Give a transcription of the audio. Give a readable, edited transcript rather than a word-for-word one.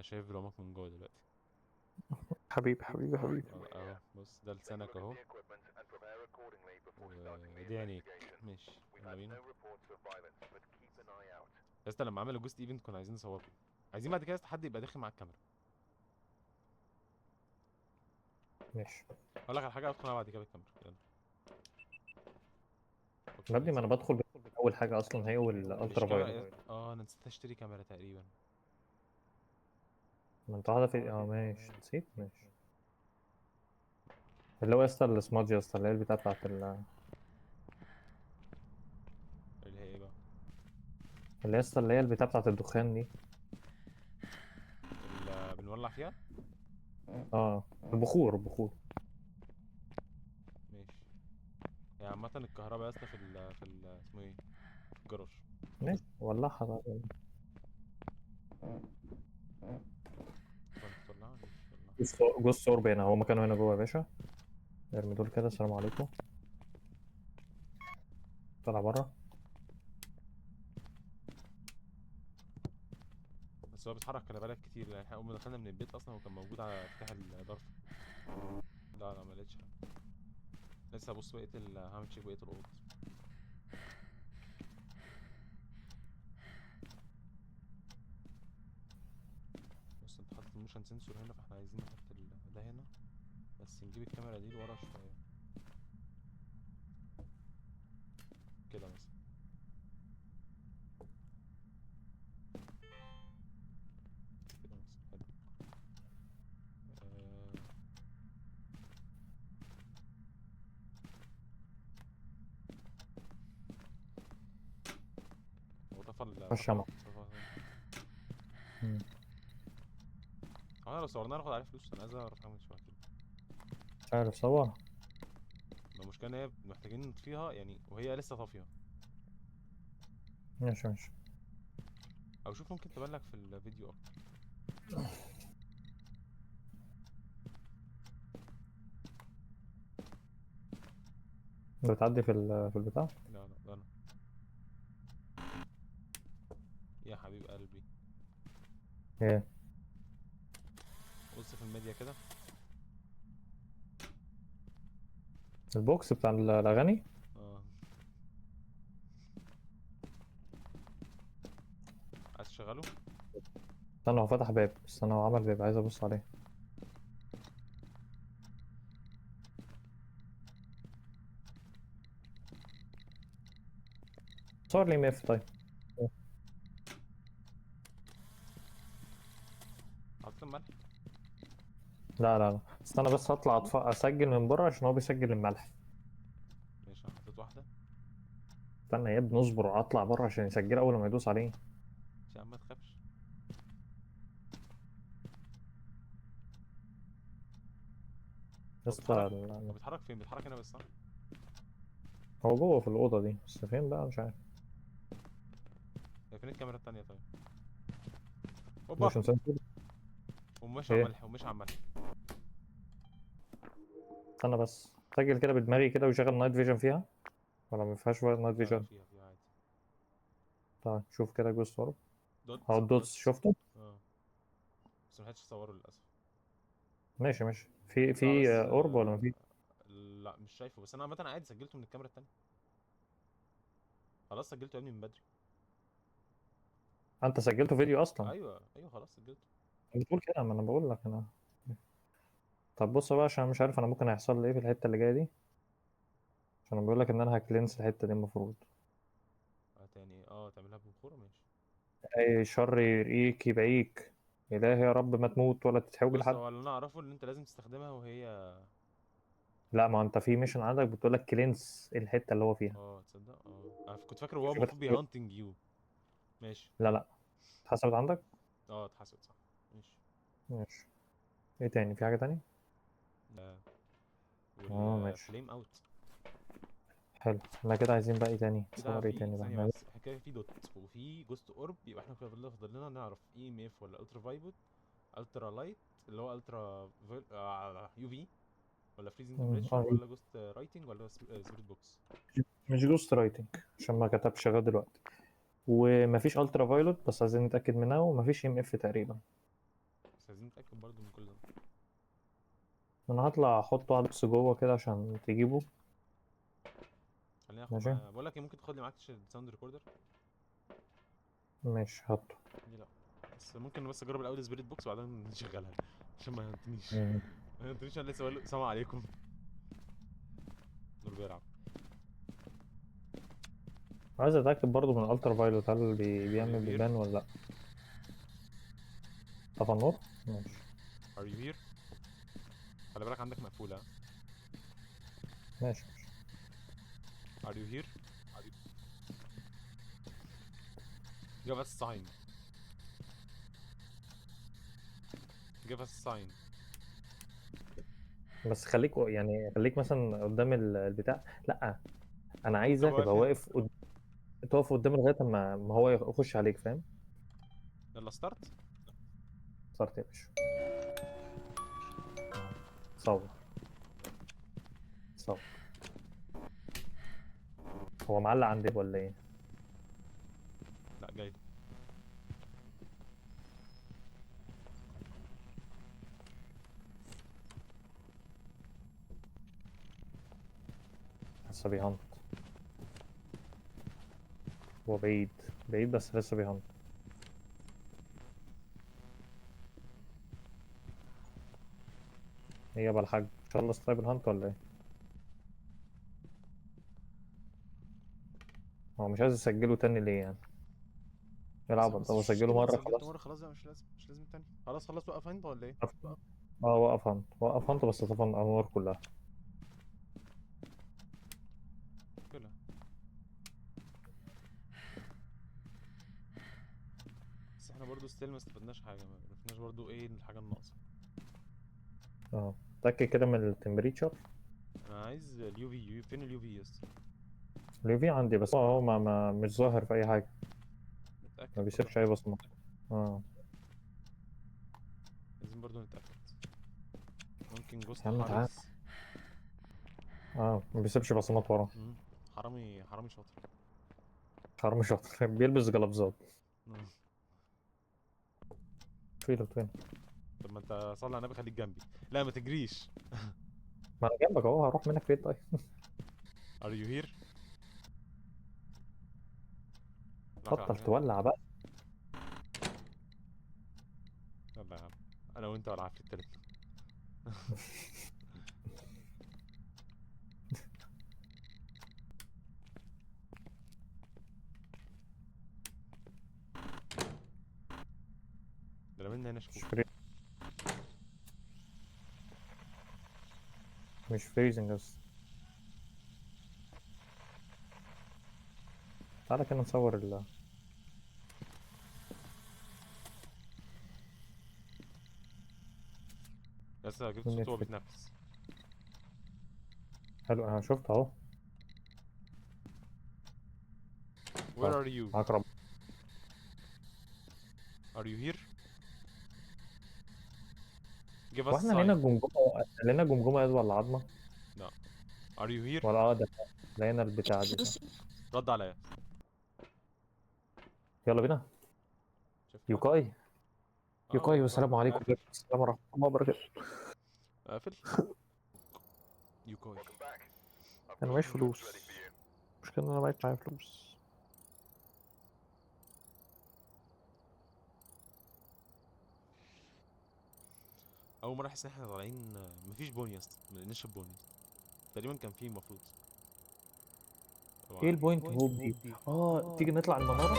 انا شايف برامك من جوه دلوقتي. حبيبي حبيبي حبيبي. اهو بص، ده لسانك اهو، ودي عينيك. ماشي يلا بينا. يا اسطى لما عملوا جوست ايفنت كنا عايزين نصوركم، عايزين بعد كده يا اسطى حد يبقى داخل مع الكاميرا. ماشي اقول لك على حاجه، ادخل انا بعد كده بالكاميرا، يلا. يا اوكي ابني، ما انا بدخل اول حاجه اصلا هي مش والالترا كاميرا فايلوت. اه انا نسيت اشتري كاميرا تقريبا. ما انت واحده في ماشي، نسيت ماشي. اللي هو يا اسطى السمادج يا اسطى، اللي هي البتاع بتاعت اللي هي ايه بقى؟ اللي يا اسطى اللي هي البتاع بتاعت الدخان دي. اللي بنولع فيها. اه، البخور. ماشي. هي عامه الكهرباء يا اسطى في ال اسمه ايه، في الجراج. ماشي ولعها بقى. فانت تولعها، ماشي يلا. جوز صورب هنا، هو مكانه هنا جوه يا باشا. ارمي دول كده، السلام عليكم. طلع بره. بس هو بيتحرك، خلي بالك كتير، يعني احنا اول ما دخلنا من البيت اصلا هو كان موجود على مفتاح الظرف. لا لا، ما لقيتش حاجه. لسه هبص بقيه هعمل تشيك بقيه الاوض. بص انت حاطط الموشن سنسور هنا، فاحنا عايزين نحط ده هنا، بس نجيب الكاميرا دي لورا شويه كده مثلا. كده مثلا حلو. آه... هو خش يا مم. هو انا لو صورناها ناخد عليه فلوس؟ انا عايز اعرف حاجه من شويه كده. مش عارف صور. ما المشكله ان هي محتاجين نطفيها يعني وهي لسه طافيه. ماشي ماشي. او شوف ممكن تبان لك في الفيديو اكتر. بتعدي في البتاع. لا لا، ده انا. يا حبيب قلبي، ايه بص في الميديا كده. البوكس بتاع الاغاني. اه، عايز تشغله؟ استنى، هو فتح باب، استنى هو عمل باب، عايز ابص عليه. صور لي ميف طيب. حطيت الملح. لا استنى بس هطلع اسجل من بره عشان هو بيسجل الملح. ماشي انا حطيت واحده. استنى يا ابني اصبر واطلع بره عشان يسجل اول ما يدوس عليه. مش يا عم ما تخافش. يا هو اسطى بيتحرك، هو بيتحرك فين؟ بيتحرك هنا بس صح؟ هو جوه في الاوضه دي، بس فين بقى مش عارف. هي فين الكاميرا التانية طيب؟ اوبا. موشن سنسور. وماشي على ايه الملح، وماشي على الملح. استنى بس سجل كده بدماغي كده ويشغل نايت فيجن فيها، ولا ما فيهاش نايت لا لا، فيجن؟ فيها عادي. طيب شوف كده جوست وورب. اهو دوت الدوتس دوت. شفته. اه، بس ملحقتش اصوره للاسف. ماشي ماشي، في اطلع بس اورب ولا ما في؟ لا مش شايفه، بس انا عامه عادي سجلته من الكاميرا التانية. خلاص سجلته يا ابني من بدري. انت سجلته فيديو اصلا؟ ايوه ايوه خلاص سجلته. انت بتقول كده، ما انا بقول لك انا. طب بص بقى، عشان مش عارف انا ممكن هيحصل لي ايه في الحته اللي جايه دي. عشان بقول لك ان انا هكلينس الحته دي المفروض. تاني تعملها ببخور ماشي. اي شر يرقيك يبعيك. الهي يا رب ما تموت ولا تتحوج بص لحد. هو اللي انا اعرفه ان انت لازم تستخدمها وهي. لا، ما انت في ميشن عندك بتقول لك كلينس الحته اللي هو فيها. تصدق انا كنت فاكر هو شوف المفروض بيهانتنج يو. ماشي. لا اتحسبت عندك. اتحسبت صح. ماشي. ماشي. ايه تاني، في حاجه تانية؟ آه. اه ماشي. والفليم اوت. حلو، احنا كده عايزين بقى ايه تاني، كده صور ايه في تاني بقى ثانية بس، احنا كده في دوت وفي جوست اورب، يبقى احنا كده فاضل لنا نعرف اي ام اف ولا الترا فايبوت، الترا لايت اللي هو الترا يو في، ولا فريزنج تمبريتشر، اه ولا جوست رايتنج، ولا سبيريت بوكس. مش جوست رايتنج عشان ما كتبش لغايه دلوقتي. ومفيش الترا فايلوت بس عايزين نتاكد منها، ومفيش ام اف تقريبا. بس عايزين نتأكد برضه من كل ده. انا هطلع احط واحد بس جوه كده عشان تجيبه. خليني اخد ماشي معايا، بقول لك ايه، ممكن تاخد لي معاك الساوند ريكوردر ماشي هاته. دي؟ لا بس ممكن بس اجرب الاول سبيريت بوكس وبعدين نشغلها عشان ما يهنتنيش. مم. ما يهنتنيش، انا لسه بقول له السلام عليكم. نور بيلعب. عايز اتاكد برضو من الالترا فايلوت، هل بيعمل Are you here? بيبان ولا لا. طفى النور. ماشي Are you here؟ خلي بالك عندك مقفولة. ماشي. Are you here؟ Give us a sign. Give us a sign. بس خليك يعني خليك مثلا قدام البتاع. لا انا طب عايزك واقف تبقى هنا. واقف تقف قدام لغايه ما هو يخش عليك، فاهم. يلا ستارت. صرت يا باشا. صور صور. هو معلق عندك ولا ايه؟ لا جاي. لسه بيهنط. هو بعيد بعيد بس لسه بيهنط. هي بقى الحاج خلص طيب الهانت ولا ايه؟ هو مش عايز يسجله تاني ليه يعني؟ يلعب بس هو مش سجله مشكلة، مرة سجلته خلاص. مرة خلاص بقى، مش لازم تاني. خلاص خلاص، وقف انت ولا ايه؟ اه وقف هانت وقف هانت بس طفى الأنوار كلها. مشكلة. بس احنا برضو ستيل ما استفدناش حاجة، ما عرفناش برضو ايه الحاجة الناقصة. اه اتأكد كده من التمبريتشر. انا عايز اليو في، فين اليو في يس؟ اليو في عندي بس هو مش ظاهر في أي حاجة. ما نتأكد برضو بيسيبش احنا. أي بصمة. اه عايزين برضو نتأكد. ممكن جوست يا عم تعال. حارس. اه ما بيسيبش بصمات ورا. مم. حرامي، حرامي شاطر. حرامي شاطر بيلبس جلافزات. مم. فين. طب ما انت صلي على النبي، خليك جنبي. لا ما تجريش. ما أنا جنبك أهو، هروح منك فين طيب؟ Are you here؟ راح على بطل حاجة. تولع بقى. يلا يا عم، انا وانت والعافية التالت. ده انا هنا مش شكوك. فري مش فريزنج بس. تعالى كده نصور لسه جبت صوته وهو النتفليكس. بيتنفس. حلو انا شفت اهو. Where طيب are you؟ هقرب. Are you here؟ Give us a واحنا sign. لقينا جمجمة يد ولا عظمة لا. Are you here؟ ولا ده لقينا البتاع دي صح. رد عليا. يلا بينا. شفتها؟ يوكاي. يوكاي والسلام عليكم قافل. السلام ورحمة الله وبركاته. قافل. يوكوي. انا معيش فلوس. مشكلة ان انا معيش معايا فلوس. اول مره احس ان احنا طالعين مفيش بوني يا اسطى، ما لقيناش البوني. تقريبا كان فيه المفروض. ايه البوينت هوب دي؟ اه تيجي نطلع المنارة.